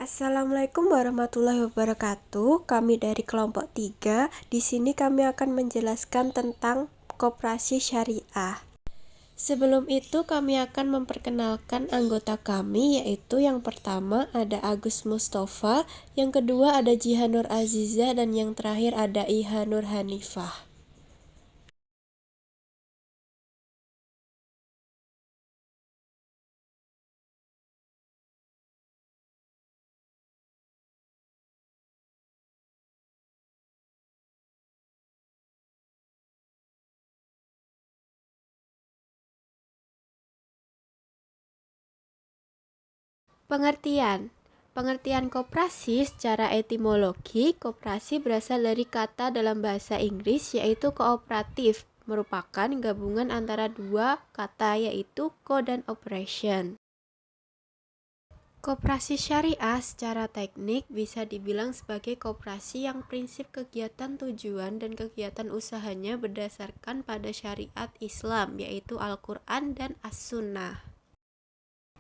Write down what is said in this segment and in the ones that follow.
Assalamualaikum warahmatullahi wabarakatuh. Kami dari kelompok 3. Di sini kami akan menjelaskan tentang koperasi syariah. Sebelum itu kami akan memperkenalkan anggota kami, yaitu yang pertama ada Agus Mustafa, yang kedua ada Jihan Nur Aziza, dan yang terakhir ada Iha Nur Hanifah. Pengertian koperasi secara etimologi, koperasi berasal dari kata dalam bahasa Inggris yaitu kooperatif, merupakan gabungan antara dua kata yaitu co dan operation. Koperasi syariah secara teknik bisa dibilang sebagai koperasi yang prinsip kegiatan tujuan dan kegiatan usahanya berdasarkan pada syariat Islam yaitu Al-Quran dan As-Sunnah.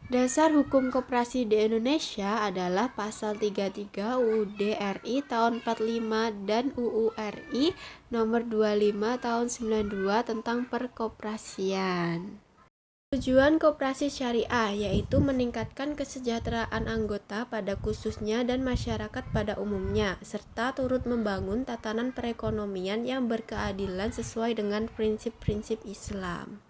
Dasar hukum koperasi di Indonesia adalah Pasal 33 UUD RI tahun 45 dan UU RI nomor 25 tahun 92 tentang perkoperasian. Tujuan koperasi syariah yaitu meningkatkan kesejahteraan anggota pada khususnya dan masyarakat pada umumnya, serta turut membangun tatanan perekonomian yang berkeadilan sesuai dengan prinsip-prinsip Islam.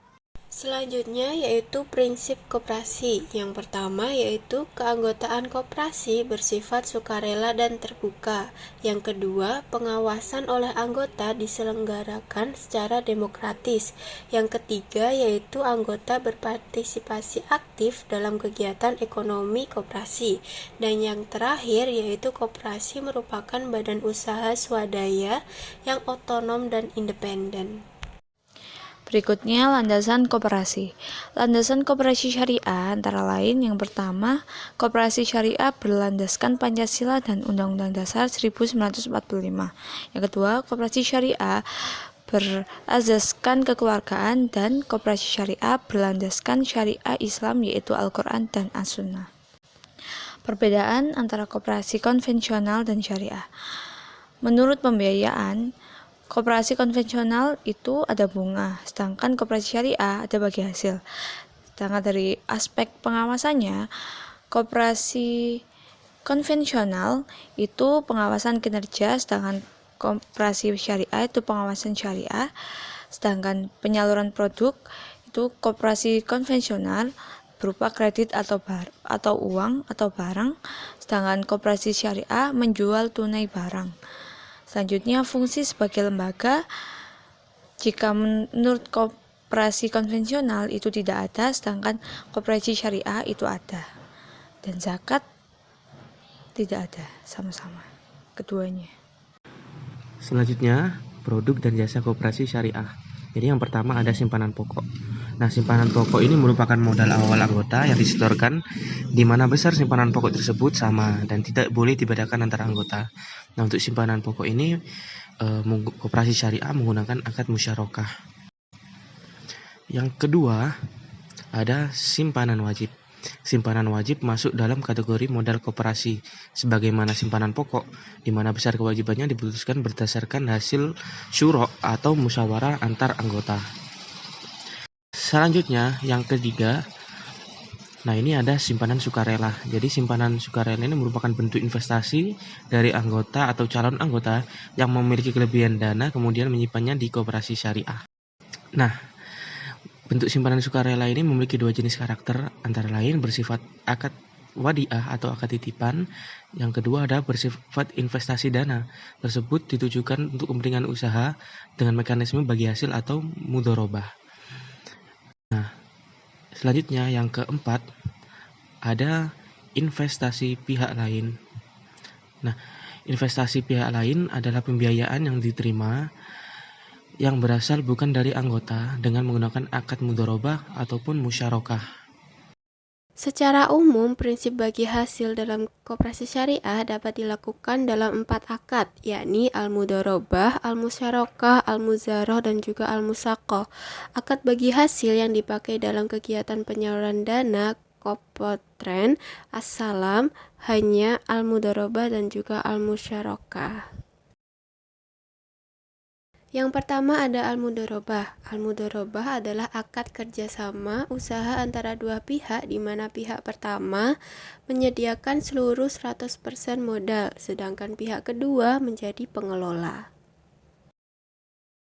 Selanjutnya yaitu prinsip koperasi. Yang pertama yaitu keanggotaan koperasi bersifat sukarela dan terbuka. Yang kedua, pengawasan oleh anggota diselenggarakan secara demokratis. Yang ketiga yaitu anggota berpartisipasi aktif dalam kegiatan ekonomi koperasi. Dan yang terakhir yaitu koperasi merupakan badan usaha swadaya yang otonom dan independen. Berikutnya, landasan koperasi. Landasan koperasi syariah antara lain yang pertama, koperasi syariah berlandaskan Pancasila dan Undang-Undang Dasar 1945. Yang kedua, koperasi syariah berasaskan kekeluargaan dan koperasi syariah berlandaskan syariah Islam yaitu Al-Quran dan As-Sunnah. Perbedaan antara koperasi konvensional dan syariah. Menurut pembiayaan, koperasi konvensional itu ada bunga, sedangkan koperasi syariah ada bagi hasil. Sedangkan dari aspek pengawasannya, koperasi konvensional itu pengawasan kinerja, sedangkan koperasi syariah itu pengawasan syariah. Sedangkan penyaluran produk itu koperasi konvensional berupa kredit atau uang atau barang, sedangkan koperasi syariah menjual tunai barang. Selanjutnya, fungsi sebagai lembaga. Jika menurut koperasi konvensional itu tidak ada, sedangkan koperasi syariah itu ada. Dan zakat tidak ada, sama-sama keduanya. Selanjutnya, produk dan jasa koperasi syariah. Jadi yang pertama ada simpanan pokok. Nah, simpanan pokok ini merupakan modal awal anggota yang disetorkan, di mana besar simpanan pokok tersebut sama dan tidak boleh dibedakan antara anggota. Nah, untuk simpanan pokok ini, koperasi syariah menggunakan akad musyarakah. Yang kedua, ada simpanan wajib. Simpanan wajib masuk dalam kategori modal koperasi, sebagaimana simpanan pokok, di mana besar kewajibannya diputuskan berdasarkan hasil syuro atau musyawarah antar anggota. Selanjutnya, yang ketiga, nah ini ada simpanan sukarela. Jadi simpanan sukarela ini merupakan bentuk investasi dari anggota atau calon anggota yang memiliki kelebihan dana kemudian menyimpannya di koperasi syariah. Nah, bentuk simpanan sukarela ini memiliki dua jenis karakter, antara lain bersifat akad wadiah atau akad titipan. Yang kedua ada bersifat investasi dana. Tersebut ditujukan untuk kepentingan usaha dengan mekanisme bagi hasil atau mudharabah. Nah, selanjutnya yang keempat ada investasi pihak lain. Nah, investasi pihak lain adalah pembiayaan yang diterima yang berasal bukan dari anggota dengan menggunakan akad mudharabah ataupun musyarakah. Secara umum, prinsip bagi hasil dalam koperasi syariah dapat dilakukan dalam 4 akad, yakni al-mudharabah, al-musyarakah, al-muzarah, dan juga al-musaqah. Akad bagi hasil yang dipakai dalam kegiatan penyaluran dana, kopotren, as-salam, hanya al-mudharabah dan juga al-musyarakah. Yang pertama ada al-mudharabah. Al-mudharabah adalah akad kerjasama usaha antara dua pihak di mana pihak pertama menyediakan seluruh 100% modal, sedangkan pihak kedua menjadi pengelola.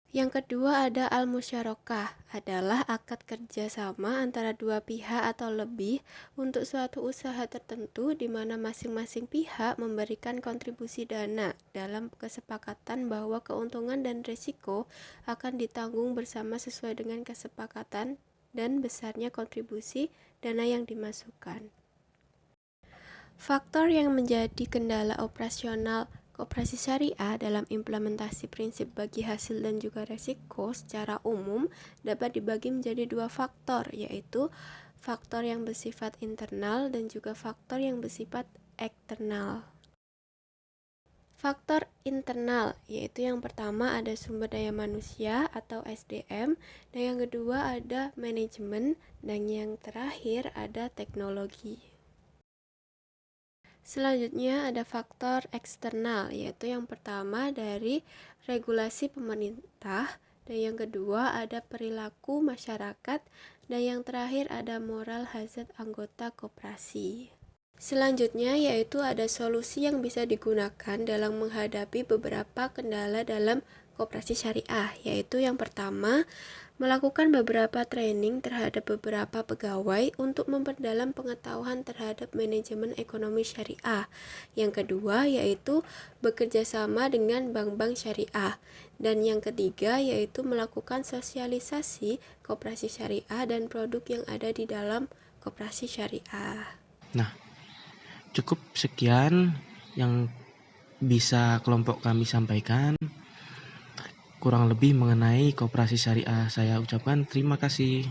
Yang kedua ada al-musyarakah, adalah akad kerjasama antara dua pihak atau lebih untuk suatu usaha tertentu di mana masing-masing pihak memberikan kontribusi dana dalam kesepakatan bahwa keuntungan dan risiko akan ditanggung bersama sesuai dengan kesepakatan dan besarnya kontribusi dana yang dimasukkan. Faktor yang menjadi kendala operasional koperasi syariah dalam implementasi prinsip bagi hasil dan juga resiko secara umum dapat dibagi menjadi dua faktor, yaitu faktor yang bersifat internal dan juga faktor yang bersifat eksternal. Faktor internal yaitu yang pertama ada sumber daya manusia atau SDM, dan yang kedua ada manajemen, dan yang terakhir ada teknologi. Selanjutnya ada faktor eksternal, yaitu yang pertama dari regulasi pemerintah, dan yang kedua ada perilaku masyarakat, dan yang terakhir ada moral hazard anggota koperasi. Selanjutnya yaitu ada solusi yang bisa digunakan dalam menghadapi beberapa kendala dalam koperasi syariah, yaitu yang pertama melakukan beberapa training terhadap beberapa pegawai untuk memperdalam pengetahuan terhadap manajemen ekonomi syariah. Yang kedua yaitu bekerja sama dengan bank-bank syariah. Dan yang ketiga yaitu melakukan sosialisasi koperasi syariah dan produk yang ada di dalam koperasi syariah. Nah, cukup sekian yang bisa kelompok kami sampaikan. Kurang lebih mengenai koperasi syariah, saya ucapkan terima kasih.